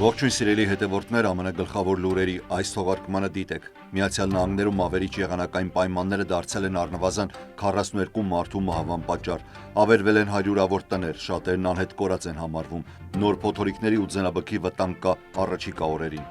Ողջույն սիրելի հետևորդներ, ԱՄՆ գլխավոր լուրերի այս թողարկմանը դիտեք։ Միացյալ Նահանգներում ավերիչ եղանակային պայմանները դարձել են առնվազն 42 մարդու մահվան պատճառ։ Ավերվել են հարյուրավոր տներ, շատերն անհետ կորած են համարվում։ Նոր փոթորիկների ու ձնաբքի վտանգ կա առաջիկա օրերին։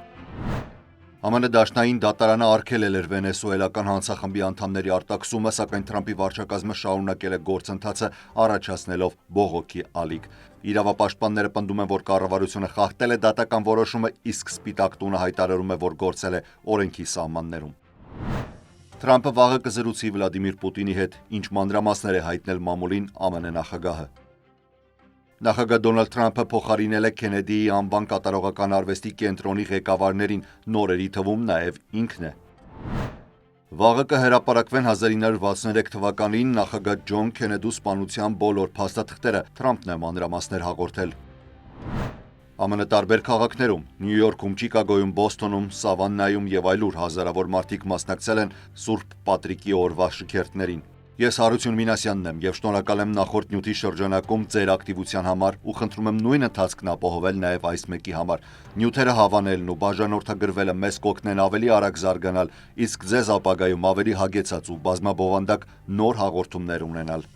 ԱՄՆ դաշնային դատարանը արգելել էր վենեսուելական հանցախմբի անդամների արտաքսումը, սակայն Թրամփի վարչակազմը շարունակել է գործընթացը, առաջացնելով բողոքի ալիք։ Իրավապաշտպանները պնդում են, որ կառավարությունը խախտել է դատական որոշումը, իսկ Սպիտակ տունը հայտարարում է, որ գործել է օրենքի սահմաններում։ Թրամփը վաղը կզրուցի Վլադիմիր Պուտինի հետ, ինչ մանրամասներ է հայտնել մամուլին ԱՄՆ նախագահը։ Նախագահ Դոնալդ Թրամփը փոխարինել է Քենեդիի անվան կատարողական արվեստի կենտրոնի ղեկավարներին, նորերի թվում նաև ինքն է։ Վաղը կհրապարակվեն 1963 թվականին նախագահ Ջոն Քենեդու սպանության բոլոր փաստաթղթերը, Թրամփն է մանրամասներ հաղորդել։ ԱՄՆ տարբեր քաղաքներում՝ Նյու Յորքում, Չիկագոյում, Բոստոնում, Սավաննայում եւ այլուր հազարավոր մարդիկ մասնակցել են Սուրբ Պատրիկի օրվա շքերթներին։ Ես Հարություն Մինասյանն եմ եւ շնորհակալ եմ նախորդ նյութի շրջանակում ձեր ակտիվության համար ու խնդրում եմ նույն ընթացքն ապահովել նաեւ այս մեկի համար։ Նյութերը հավանելն ու բաժանորդագրվելը մեզ կօգնեն ավելի արագ զարգանալ, իսկ ձեզ ապագայում ավելի հագեցած ու բազմաբովանդակ նոր հաղորդումներ ունենալ։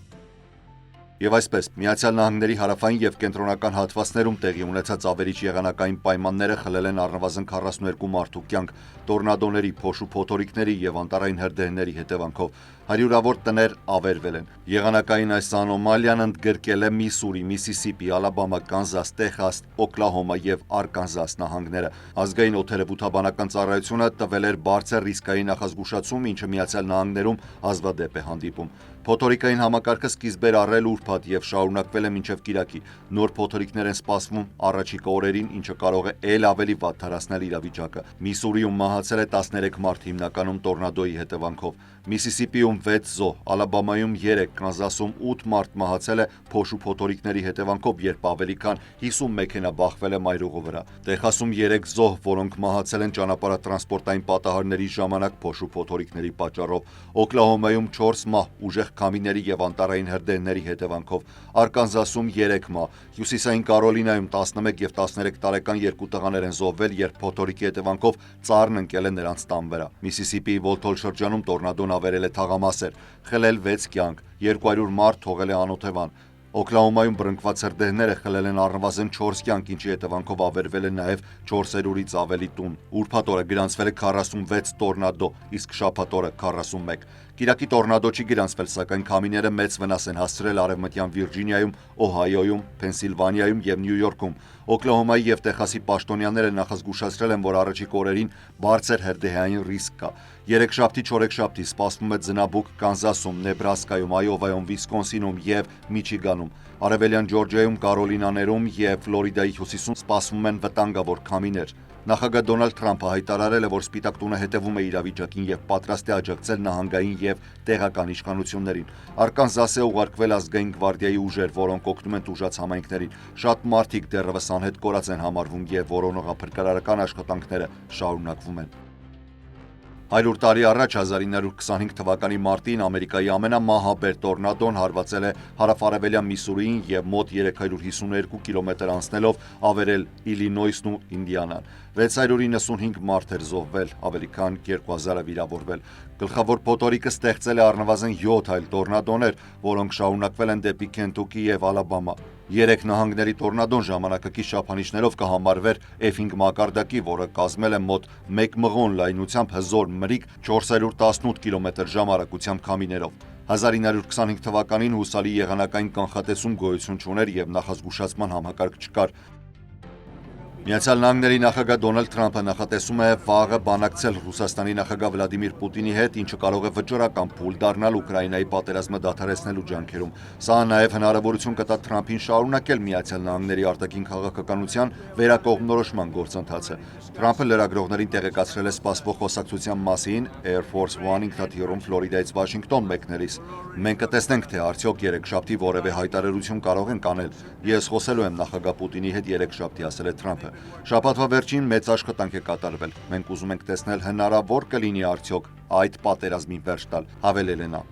Եվ այսպես, Միացյալ Նահանգների հարավային եւ կենտրոնական հատվածներում տեղի ունեցած ավերիչ եղանակային պայմանները խլել են առնվազն 42 մարդու կյանք, տորնադոների, փոշու փոթորիկների եւ անտառային հրդեհների հետևանքով։ Հարյուրավոր տներ ավերվել են։ Եղանակային այս անոմալիան ընդգրկել է Միսուրի, Միսիսիպի, Ալաբամա, Կանզաս, Տեխաս, Օկլահոմա եւ Արկանզաս նահանգները։ Ազգային օդերևութաբանական ծառայությունը տվել էր բարձր ռիսկային նախազգուշացում, ինչը Միացյալ Նահանգներում հազվադեպ է հանդիպում։ Փոթորիկային համակարգը սկիզբ էր առել ուրբաթ եւ շարունակվել է մինչեւ կիրակի։ Նոր փոթորիկներ են սպասվում առաջիկա օրերին, ինչը կարող է ել ավելի վատթարացնել իրավիճակը։ Միսուրիում մահացել է 13 մարդ, հիմնականում տորնադոյի հետևանքով։ Միսիսիպիում 6 զոհ, Ալաբամայում 3, Կանզասում 8 մարդ մահացել է փոշու փոթորիկների հետևանքով, երբ ավելի քան 50 մեքենա բախվել է մայրուղու վրա։ Տեխասում 3 զոհ, որոնք մահացել են ճանապարհատրանսպորտային պատահարների ժամանակ փոշու փոթորիկների պատճառով։ Օկլահոմայում 4 մահ, ուժեղ քամիների եւ անտառային հրդեհների հետևանքով։ Արկանզասում 3 մահ, Հյուսիսային Կարոլինայում 11 եւ 13 տարեկան երկու տղաներ են զոհվել, երբ փոթորիկի հետևանքով ծառն ընկել է նրանց տան վրա։ Միսիսիպիի Վոլթոլ շրջանում տորնադոն ավերել է թաղամասեր, խլել 6 կյանք, 200 մարդ թողել է անօթևան։ Օկլահոմայում բռնկված հրդեհները խլել են առնվազն 4 կյանք, ինչի հետևանքով ավերվել է նաև 400-ից ավելի տուն։ Ուրբաթ օրը գրանցվել է 46 տորնադո, իսկ շաբաթ օրը 41։ Կիրակի տորնադո չի գրանցվել, սակայն քամիները մեծ վնաս են հասցրել Արևմտյան Վիրջինիայում, Օհայոյում, Փենսիլվանիայում եւ Նյու Յորքում։ Օկլահոմայի եւ Տեխասի պաշտոնյաները նախազգուշացրել են, որ առաջիկա օրերին բարձր հրդեհային ռիսկ կա։ Երեքշաբթի, չորեքշաբթի սպասվում է ձնաբուք Կանզասում, Նեբրասկայում, Այովայում, Վիսկոնսինում եւ Միչիգանում։ Արևելյան Ջորջիայում, Կարոլինաներում եւ Ֆլորիդայի հյուսիսում սպասվում են վտանգավոր քամիներ։ Նախագահ Դոնալդ Թրամփը հայտարարել է, որ Սպիտակ տունը հետևում է իրավիճակին եւ պատրաստ է աջակցել նահանգային եւ տեղական իշխանություններին։ Արկանզաս է ուղարկվել ազգային գվարդիայի ուժեր, որոնք օգնում են տուժած համայնքներին։ Շատ մարդիկ դեռևս անհետ կորած են համարվում եւ որոնողափրկարարական աշխատանքները շարունակվում են։ 100 տարի առաջ 1925 թվականի մարտին Ամերիկայի ամենամահաբեր տորնադոն հարվածել է հարավարևելյան Միսուրիին եւ մոտ 352 կիլոմետր անցնելով ավերել Իլինոյսն ու Ինդիանան։ 695 մարդ էր զոհվել, ավելի քան 2000-ը վիրավորվել։ Գլխավոր փոթորիկը ստեղծել է առնվազն 7 այլ տորնադոներ, որոնք շարունակվել են դեպի Քենթուկի եւ Ալաբամա։ 3 նահանգների տորնադոն ժամանակակից չափանիշներով կհամարվեր F5 մակարդակի, որը կազմել է մոտ 1 մղոն լայնությամբ հզոր մրրիկ 418 կմ/ժ արագությամբ քամիներով։ 1925 թվականին հուսալի եղանակային կանխատեսում գոյություն չուներ եւ նախազգուշացման համակարգ չկար։ Միացյալ Նահանգների նախագահ Դոնալդ Թրամփը նախատեսում է վաղը բանակցել Ռուսաստանի նախագահ Վլադիմիր Պուտինի հետ, ինչը կարող է վճռական փուլ դառնալ Ուկրաինայի պատերազմը դադարեցնելու ջանքերում։ Սա նաև հնարավորություն կտա Թրամփին շարունակել Միացյալ Նահանգների արտաքին քաղաքականության վերակողմնորոշման գործընթացը։ Թրամփը լրագրողներին տեղեկացրել է սպասվող խոսակցության մասին Air Force One ինքնաթիռում Ֆլորիդայից Վաշինգտոն մեկնելիս։ Մենք կտեսնենք, թե արդյոք երեքշաբթի որևէ հայտարարություն կարող ենք անել։ Ես խոսելու եմ նախագահ Պուտինի հետ երեքշաբթի, ասել է Թրամփը։ Շաբաթվա վերջին մեծ աշխատանք է կատարվել։ Մենք ուզում ենք տեսնել հնարավոր կլինի արդյոք այդ պատերազմին վերջ տալ, հավելել է նա։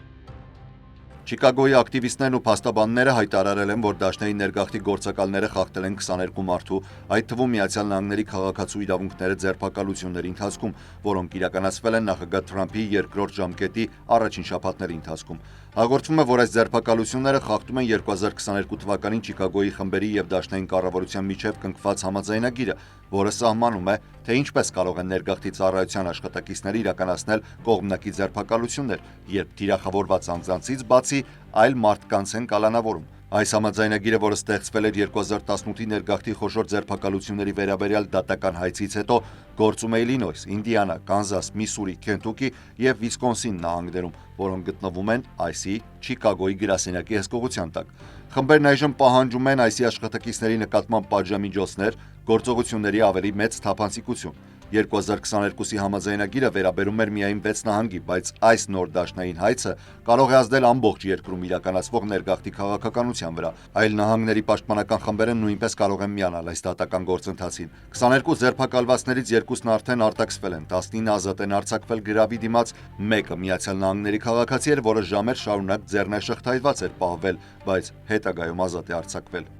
Չիկագոյի ակտիվիստներն ու փաստաբանները հայտարարել են, որ Դաշնային ներգաղթի գործակալները խախտել են 22 մարդու, այդ թվում Միացյալ Նահանգների քաղաքացու իրավունքները ձերբակալությունների ընթացքում, որոնք իրականացվել են նախագահ Թրամփի երկրորդ ժամկետի առաջին շաբաթների ընթացքում։ Հաղորդվում է, որ այս ձերբակալությունները խախտում են 2022 թվականին Չիկագոյի խմբերի եւ Դաշնային կառավարության միջև կնքված համաձայնագիրը, որը սահմանում է, թե ինչպես կարող են ներգաղթի ծառայության աշխատակիցները իրականացնել կողմնակի ձերբակալություններ, երբ թիրախավորված անձանցից բացի այլ մարդկանց են կալանավորում։ Այս համաձայնագիրը, որը ստեղծվել էր 2018-ի ներգաղթի խոշոր ձերբակալությունների վերաբերյալ դատական հայցից հետո, գործում է Իլինոյս, Ինդիանա, Կանզաս, Միսուրի, Քենթուկի եւ Վիսկոնսին նահանգներում, որոնք գտնվում են ICE Չիկագոյի գրասենյակի հսկողության տակ։ Խմբերն այժմ պահանջում են ICE աշխատակիցների նկատմամբ պատժամիջոցներ, գործողությունների ավելի մեծ թափանցիկություն։ 2022-ի համաձայնագիրը վերաբերում էր միայն 6 նահանգի, բայց այս նոր դաշնային հայցը կարող է ազդել ամբողջ երկրում իրականացվող ներգաղթի քաղաքականության վրա։ Այլ նահանգների պաշտպանական խմբերը նույնպես կարող են միանալ այս դատական գործընթացին։ 22 ձերբակալվածներից 2-ն արդեն արտաքսվել են, 19 ազատ են արձակվել գրավի դիմաց, մեկը Միացյալ Նահանգների քաղաքացի էր, որը ժամեր շարունակ ձեռնաշղթայված էր պահվել, բայց հետագայում ազատ է արձակվել։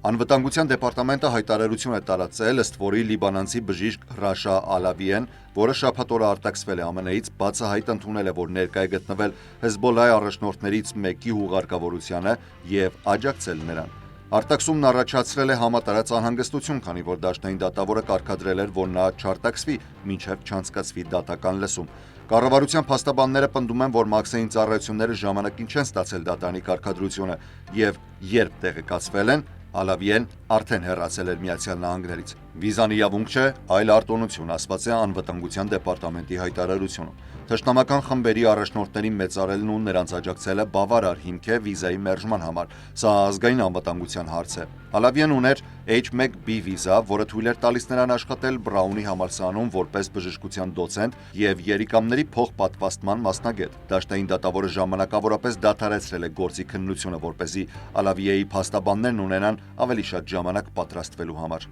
Անվտանգության դեպարտամենտը հայտարարություն է տարածել, ըստ որի լիբանանցի բժիշկ Ռաշա Ալավիեն, որը շաբաթ օրը արտաքսվել է ԱՄՆ-ից, բացահայտ ընդունել է, որ ներկա է գտնվել Հեզբոլլահի առաջնորդներից մեկի հուղարկավորությանը եւ աջակցել նրան։ Արտաքսումն առաջացրել է համատարած անհանգստություն, քանի որ դաշնային դատավորը կարգադրել էր, որ նա չարտաքսվի, մինչև չանցկացվի դատական լսում։ Կառավարության փաստաբանները պնդում են, որ մաքսային ծառայությունները ժամանակին չեն ստացել դատարանի կարգադրությունը եւ երբ տեղեկացվել են, Ալավիեն արդեն հեռացել էր Միացյալ Նահանգներից։ Վիզան իրավունք չէ, այլ արտոնություն, ասված է անվտանգության դեպարտամենտի հայտարարությունում։ Թշնամական խմբերի առաջնորդներին մեծարելն ու նրանց աջակցելը բավարար հիմք է վիզայի մերժման համար։ Սա ազգային անվտանգության հարց է։ Ալավիեն ուներ H1B վիզա, որը թույլ էր տալիս նրան աշխատել Բրաունի համալսարանում որպես բժշկության դոցենտ եւ երիկամների փոխպատվաստման մասնագետ։ Դաշնային դատավորը ժամանակավորապես դադարեցրել է գործի քննությունը, որպեսզի Ալավիեի փաստաբաններն ունենան ավելի շատ ժամանակ պատրաստվելու համար։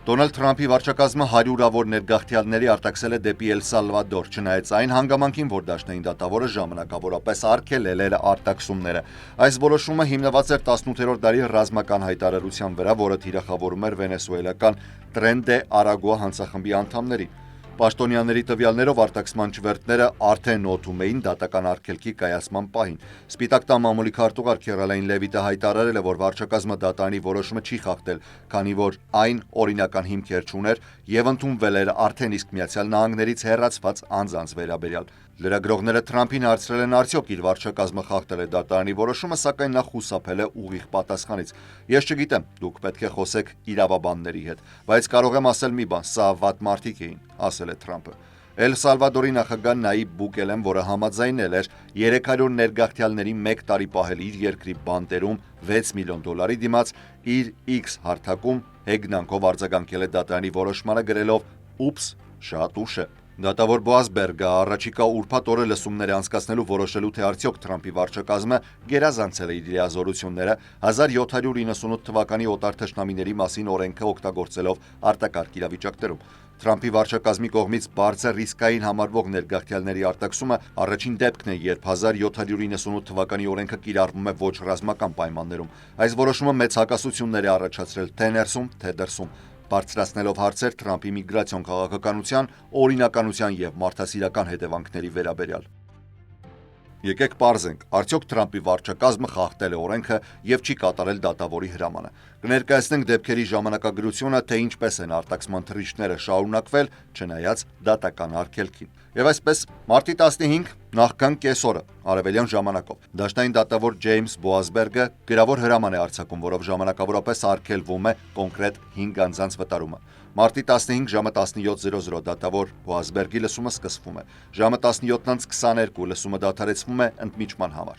Դոնալդ Թրամփի վարչակազմը հարյուրավոր ներգաղթյալների արտաքսել է դեպի Էլ Սալվադոր, չնայած այն հանգամանքին, որ դաշնային դատավորը ժամանակավորապես արգելել էր արտաքսումները։ Այս որոշումը հիմնված էր 18-րդ դարի ռազմական հայտարարության վրա, որը թիրախավորում էր վենեսուելական Տրեն դե Արագուա հանցախմբի անդամներին։ Պաշտոնյաների տվյալներով արտաքսման չվերթները արդեն օդում էին դատական արգելքի կայացման պահին։ Սպիտակ տան մամուլի քարտուղար Քերոլայն Լևիտը հայտարարել է, որ վարչակազմը դատարանի որոշումը չի խախտել, քանի որ այն օրինական հիմքեր չուներ եւ ընդունվել էր արդեն իսկ Միացյալ Նահանգներից հեռացված անձանց վերաբերյալ։ Լրագրողները Թրամփին հարցրել են, արդյոք իր վարչակազմը խախտել է դատարանի որոշումը, սակայն նա խուսափել է ուղիղ պատասխանից։ Ես չգիտեմ, դուք պետք է խոսեք իրավաբանների հետ, բայց կարող եմ ասել մի բան, սա վատ մարդիկ էին, ասել է Թրամփը։ Էլ Սալվադորի նախագահ Նայիբ Բուկելեն, որը համաձայնել էր 300 ներգաղթյալների 1 տարի պահել իր երկրի բանտերում $6 միլիոն դիմաց, իր X հարթակում հեգնանքով արձագանքել է դատարանի որոշմանը, գրելով. «Ուպս, շատ ուշ է»։ Դատավոր Բոազ Բերգը առաջիկա ուրբաթ օրը լսումներ է անցկացնելու որոշելու, թե արդյոք Թրամփի վարչակազմը գերազանցել է իր լիազորությունները 1798 թվականի օտար թշնամիների մասին օրենքը օգտագործելով արտակարգ իրավիճակներում։ Թրամփի վարչակազմի կողմից բարձր ռիսկային համարվող ներգաղթյալների արտաքսումը առաջին դեպքն է, երբ 1798 թվականի օրենքը կիրառվում է ոչ ռազմական պայմաններում։ Այս որոշումը մեծ հակասություններ է առաջացրել թե ներսում, թե դրսում, բարձրացնելով հարցեր Թրամփի միգրացիոն քաղաքականության, օրինականության եւ մարդասիրական հետևանքների վերաբերյալ։ Եկեք պարզենք, արդյոք Թրամփի վարչակազմը խախտել է օրենքը եւ չի կատարել դատավորի հրամանը։ Կներկայացնենք դեպքերի ժամանակագրությունը, թե ինչպես են արտաքսման թռիչքները շարունակվել, չնայած դատական արգելքին։ Եվ այսպես, մարտի 15 նախքան կեսօրը արևելյան ժամանակով դաշնային դատավոր Ջեյմս Բոազբերգը գրավոր հրաման է արձակում, որով ժամանակավորապես արգելվում է կոնկրետ 5 անձանց վտարումը։ Մարտի 15 ժամը 17:00 դատավոր Բոազբերգի լսումը սկսվում է։ Ժամը 17:22 լսումը դադարեցվում է ընդմիջման համար։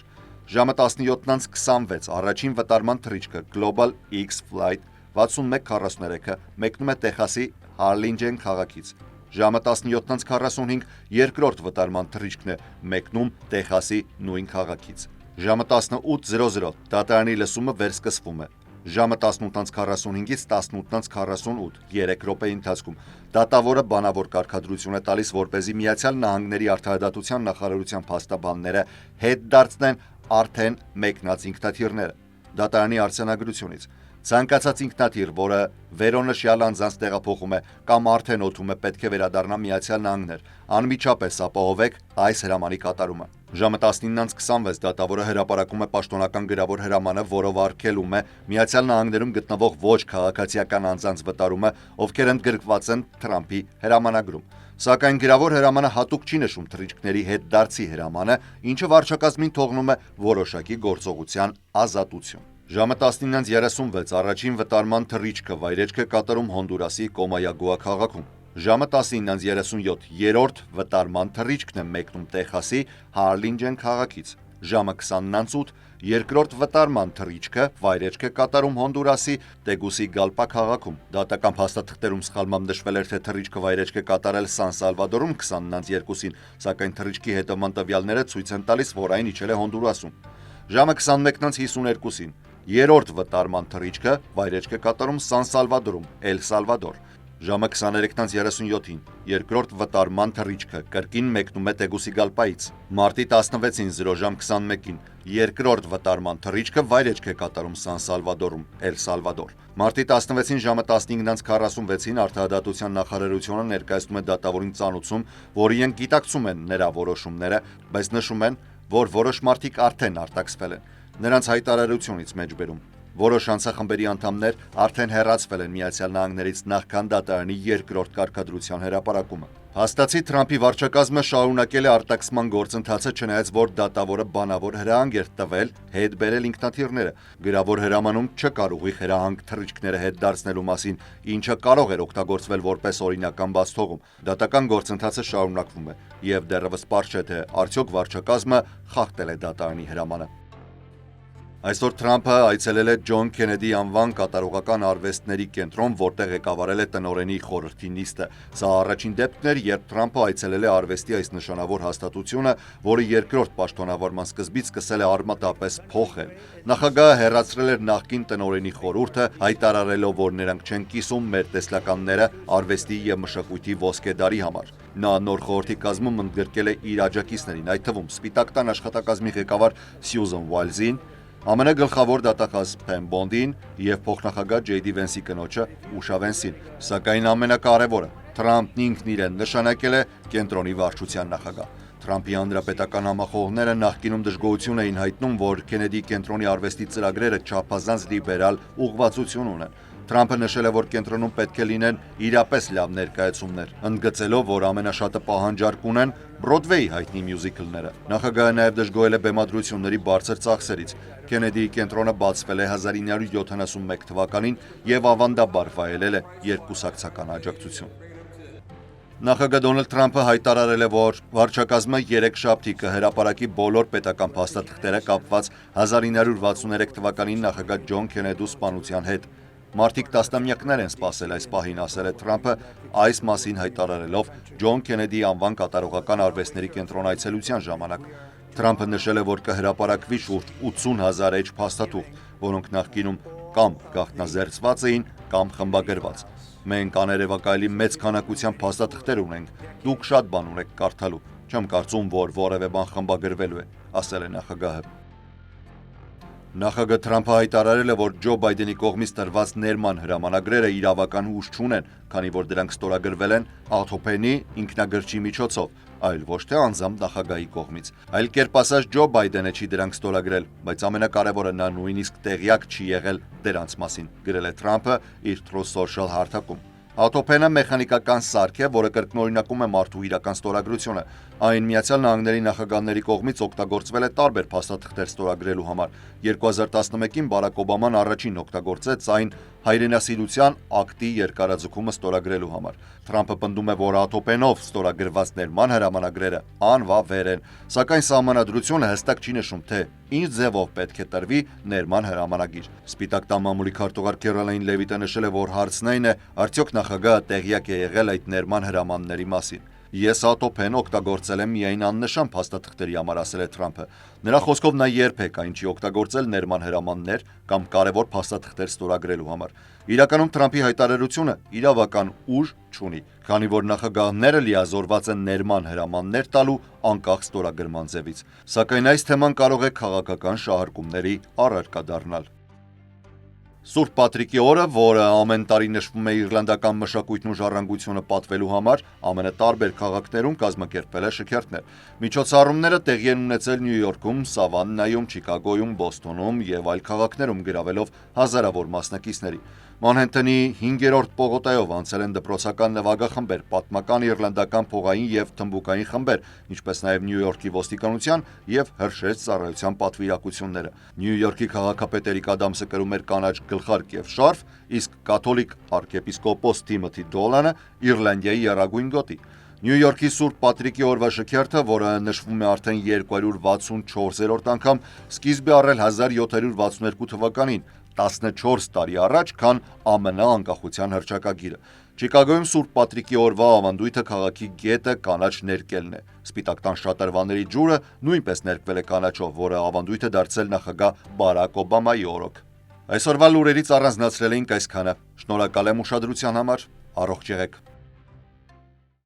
Ժամը 17:26 առաջին վտարման թռիչքը Global X Flight 6143-ը մեկնում է Տեխասի Հարլինջեն քաղաքից։ Ժամը 17:45 երկրորդ վտարման թռիչքն է մեկնում Տեխասի նույն քաղաքից։ Ժամը 18:00 դատարանի լսումը վերսկսվում է։ Ժամը 18:45-ից 18:48 3 րոպեի ընթացքում դատավորը բանավոր կարգադրություն է տալիս, որպեսզի Միացյալ Նահանգների արդարադատության նախարարության փաստաբանները հետ դարձնեն արդեն մեկնած ինքնաթիռները։ Դատարանի արձանագրությունից ցանկացած ինքնաթիռ, որը վերոնշյալ անձանց տեղափոխում է կամ արդեն օդում է, պետք է վերադառնա Միացյալ Նահանգներ, անմիջապես ապահովեք այս հրամանի կատարումը։ Ժամը 19:26 դատավորը հրապարակում է պաշտոնական գրավոր հրամանը, որով արգելում է Միացյալ Նահանգներում գտնվող ոչ քաղաքացիական անձանց վտարումը, ովքեր ընդգրկված են Թրամփի հրամանագրում։ Սակայն գրավոր հրամանը հատուկ չի նշում թռիչքների հետդարձի հրամանը, ինչը վարչակազմին թողնում է որոշակի գործողության ազատություն։ Ժամը 19:36 առաջին վտարման թռիչքը վայրէջք է կատարում Հոնդուրասի Կոմայագուա քաղաքում։ Ժամը 19:37 երրորդ վտարման թռիչքն է մեկնում Տեխասի Հարլինջեն քաղաքից։ Ժամը 20:08 երկրորդ վտարման թռիչքը վայրէջք է կատարում Հոնդուրասի Տեգուսի Գալպա քաղաքում։ Դատական փաստաթղթերում սխալմամբ նշվել էր, թե թռիչքը վայրէջք է կատարել Սան Սալվադորում 20:02-ին, սակայն թռիչքի հետևման տվյալները ցույց են տալիս, որ այն իջել է Հոնդուրասում։ Ժամը 21:52-ին երրորդ վտարման թռիչքը վայրէջք է կատարում Սան Սալվադորում, Էլ Սալվադոր։ Ժամը 23:37-ին երկրորդ վտարման թռիչքը կրկին մեկնում է Տեգուսի Գալպայից։ Մարտի 16-ին 0:21-ին երկրորդ վտարման թռիչքը վայրէջք է կատարում Սան Սալվադորում, Էլ Սալվադոր։ Մարտի 16-ին ժամը 15:46-ին Արդարադատության նախարարությունը ներկայացնում է դատավորին ծանուցում, որ իրենք գիտակցում են նրա որոշումները, բայց նշում են, որ որոշ մարդիկ արդեն արտաքսվել են։ Նրանց հայտարարությունից մեջբերում որոշ անձախմբերի անդամներ արդեն հեռացվել են Միացյալ Նահանգներից նախքան դատարանի երկրորդ կարգադրության հրապարակումը։ Հաստացի Թրամփի վարչակազմը շարունակել է արտաքսման գործընթացը, չնայած որ դատավորը բանավոր հրահանգ էր տվել հետ բերել ինքնաթիռները։ Գրավոր հրամանում չկար ուղիղ հրահանգ թռիչքները հետ դարձնելու մասին, ինչը կարող էր օգտագործվել որպես օրինական բացթողում։ Դատական գործընթացը շարունակվում է, եւ դեռևս պարզ չէ, թե արդյոք վարչակազմը խախտել է դատարանի հրամանը։ Այսօր Թրամփը այցելել է Ջոն Քենեդի անվան կատարողական արվեստների կենտրոն, որտեղ ղեկավարել է տնօրենի խորհրդի նիստը։ Սա առաջին դեպքն էր, երբ Թրամփը այցելել է արվեստի այս նշանավոր հաստատությունը, որը երկրորդ պաշտոնավարման սկզբից սկսել է արմատապես փոխել։ Նախագահը հեռացրել էր նախկին տնօրենի խորհուրդը, հայտարարելով, որ նրանք չեն կիսում մեր տեսլականները արվեստի եւ մշակույթի ոսկե դարի համար։ Նա նոր խորհրդի կազմում ընդգրկել է իր աջակիցներին, այդ թվում Սպիտակ տան աշխատակազմի ղեկավար Սյուզան Ուայլզին, ԱՄՆ գլխավոր դատախազ Փեմ Բոնդին եւ փոխնախագահ Ջեյ Դի Վենսի կնոջը Ուշա Վենսին, սակայն ամենակարևորը Թրամփն ինքն իրեն նշանակել է կենտրոնի վարչության նախագահ։ Թրամփի հանրապետական համախոհները նախկինում դժգոհություն էին հայտնում, որ Քենեդի կենտրոնի արվեստի ծրագրերը չափազանց լիբերալ ուղղվածություն ունեն։ Թրամփը նշել է, որ կենտրոնում պետք է լինեն իրապես լավ ներկայացումներ, ընդգծելով, որ ամենաշատը պահանջարկ ունեն Բրոդվեյի հայտնի մյուզիքլները։ Նախագահը նաև դժգոհել է բեմադրությունների բարձր ծախսերից։ Քենեդիի կենտրոնը բացվել է 1971 թվականին եւ ավանդաբար վայելել է երկկուսակցական աջակցություն։ Նախագահ Դոնալդ Թրամփը հայտարարել է, որ վարչակազմը երեքշաբթի կհրապարակի բոլոր պետական փաստաթղթերը կապված 1963 թվականին նախագահ Ջոն Քենեդու սպանության հետ։ Մարդիկ տասնամյակներ են սպասել այս պահին, ասել է Թրամփը, այս մասին հայտարարելով Ջոն Քենեդի անվան կատարողական արվեստների կենտրոն այցելության ժամանակ։ Թրամփը նշել է, որ կհրապարակվի շուրջ 80,000 էջ փաստաթուղթ, որոնք նախկինում կամ գաղտնազերծված էին, կամ խմբագրված։ Մենք աներևակայելի մեծ քանակությամբ փաստաթղթեր ունենք, դուք շատ բան ունեք կարդալու, չեմ կարծում, որ որևէ բան խմբագրվելու է, ասել է նախագահը։ Նախագահ Թրամփը հայտարարել է, որ Ջո Բայդենի կողմից տրված ներման հրամանագրերը իրավական ուժ չունեն, քանի որ դրանք ստորագրվել են աթոփենի ինքնագրչի միջոցով, այլ ոչ թե անձամբ նախագահի կողմից։ Այլ կերպ ասած Ջո Բայդենը չի դրանք ստորագրել, բայց ամենակարևորը նա նույնիսկ տեղյակ չի եղել դրանց մասին, գրել է Թրամփը իր Truth Social հարթակում։ Աթոփենը մեխանիկական սարք է, որը կրկնօրինակում է մարդու իրական ստորագրությունը։ Այն Միացյալ Նահանգների նախագահների կողմից օգտագործվել է տարբեր փաստաթղթեր ստորագրելու համար։ 2011-ին Բարակ Օբաման առաջին օգտագործեց այն հայրենասիրության ակտի երկարաձգումը ստորագրելու համար։ Թրամփը պնդում է, որ աթոփենով ստորագրված ներման հրամանագրերը անվավեր են, սակայն սահմանադրությունը հստակ չի նշում, թե ինչ ձևով պետք է տրվի ներման հրամանագիր։ Սպիտակ տան մամուլի քարտուղար Քերոլայն Լևիտը նշել է, որ հարցն այն է, արդյոք նախագահը տեղյակ է եղել այդ ներման հրամանների մասին։ Ես ատոփեն օգտագործել եմ միայն աննշան փաստաթղթերի համար, ասել է Թրամփը։ Նրա խոսքով նա երբեք այն չի օգտագործել ներման հրամաններ կամ կարևոր փաստաթղթեր ստորագրելու համար։ Իրականում Թրամփի հայտարարությունը իրավական ուժ չունի, քանի որ նախագահները լիազորված են ներման հրամաններ տալու անկախ ստորագրման ձևից։ Սակայն այս թեման կարող է քաղաքական շահարկումների առարկա դառնալ։ Սուրբ Պատրիկի օրը, որը ամեն տարի նշվում է իռլանդական մշակույթն ու ժառանգությունը պատվելու համար, ԱՄՆ տարբեր քաղաքներում կազմակերպվել է շքերթներ։ Միջոցառումները տեղի են ունեցել Նյու Յորքում, Սավաննայում, Չիկագոյում, Բոստոնում եւ այլ քաղաքներում գրավելով հազարավոր մասնակիցների։ Մանհեթենի 5-րդ պողոտայով անցել են դպրոցական նվագախմբեր, պատմական իռլանդական փողային եւ թմբուկային խմբեր, ինչպես նաեւ Նյու Յորքի ոստիկանության եւ հրշեջ ծառայության պատվիրակությունները։ Նյու Յորքի քաղաքապետ Էրիկ Ադամսը կրում էր կանաչ գլխարկ եւ շարֆ, իսկ կաթոլիկ arczepiskopos Timothy Dolan-ը Իռլանդիայի եռագույն գոտի։ Նյու Յորքի Սուրբ Պատրիկի օրվա շքերթը, որը նշվում է արդեն 264-րդ անգամ, սկիզբ է առել 1762 թվականին, 14 տարի առաջ, քան ԱՄՆ անկախության հռչակագիրը։ Չիկագոյում Սուրբ Պատրիկի օրվա ավանդույթը քաղաքի գետը կանաչ ներկելն է։ Սպիտակ տան շատրվանների ջուրը նույնպես ներկվել է կանաչով, որը ավանդույթ է դարձել նախագահ Բարակ Օբամայի օրոք։ Այսօրվա լուրերից առանձնացրել էինք այսքանը։ Շնորհակալ եմ ուշադրության համար։ Առողջ եղեք։